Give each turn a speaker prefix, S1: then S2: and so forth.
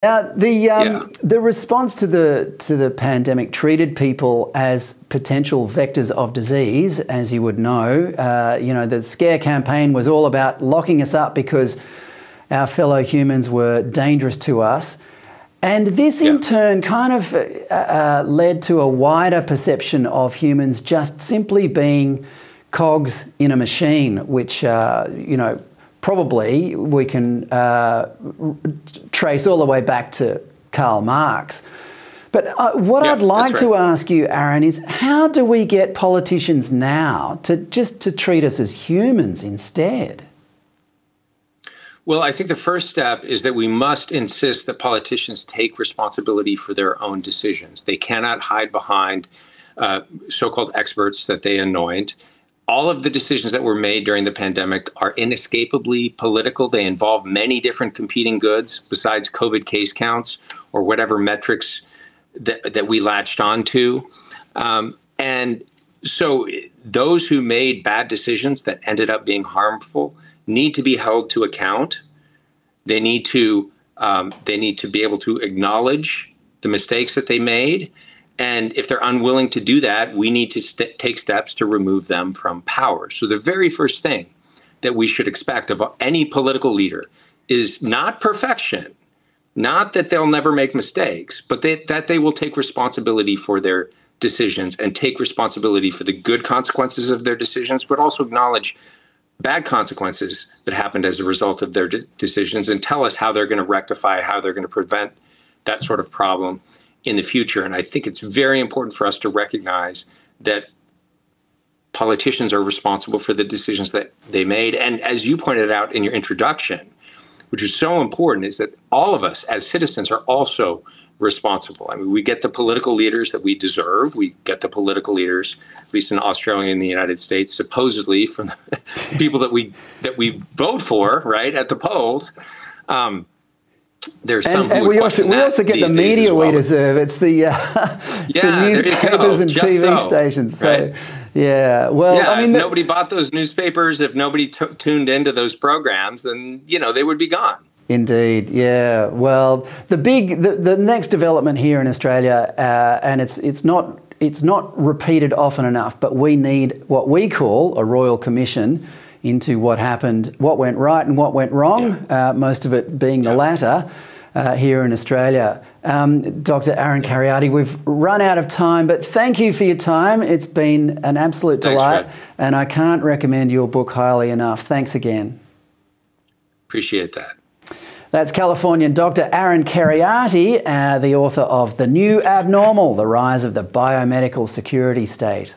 S1: Now, the response to the pandemic treated people as potential vectors of disease, as you would know. The scare campaign was all about locking us up because our fellow humans were dangerous to us. And this in turn kind of led to a wider perception of humans just simply being cogs in a machine, which, probably we can trace all the way back to Karl Marx. But what I'd like to ask you, Aaron, is how do we get politicians now to treat us as humans instead?
S2: Well, I think the first step is that we must insist that politicians take responsibility for their own decisions. They cannot hide behind so-called experts that they anoint. All of the decisions that were made during the pandemic are inescapably political. They involve many different competing goods besides COVID case counts or whatever metrics that we latched onto. And so those who made bad decisions that ended up being harmful need to be held to account. They need to be able to acknowledge the mistakes that they made. And if they're unwilling to do that, we need to take steps to remove them from power. So the very first thing that we should expect of any political leader is not perfection, not that they'll never make mistakes, but that they will take responsibility for their decisions and take responsibility for the good consequences of their decisions, but also acknowledge bad consequences that happened as a result of their decisions and tell us how they're going to rectify, how they're going to prevent that sort of problem in the future. And I think it's very important for us to recognize that politicians are responsible for the decisions that they made. And as you pointed out in your introduction, which is so important, is that all of us as citizens are also responsible. I mean, we get the political leaders that we deserve. We get the political leaders, at least in Australia and the United States, supposedly from the people that we vote for, right, at the polls. There's some
S1: and we also get the media we deserve. It's the newspapers and TV stations. So,
S2: right? I mean, if nobody bought those newspapers, if nobody tuned into those programs, then they would be gone.
S1: Indeed, yeah. Well, the next development here in Australia, and it's not repeated often enough, but we need what we call a royal commission into what happened, what went right and what went wrong, most of it being the latter here in Australia. Dr. Aaron Kheriaty, we've run out of time, but thank you for your time. It's been an absolute delight, and I can't recommend your book highly enough. Thanks again.
S2: Appreciate that.
S1: That's Californian Dr. Aaron Kheriaty, the author of The New Abnormal, The Rise of the Biomedical Security State.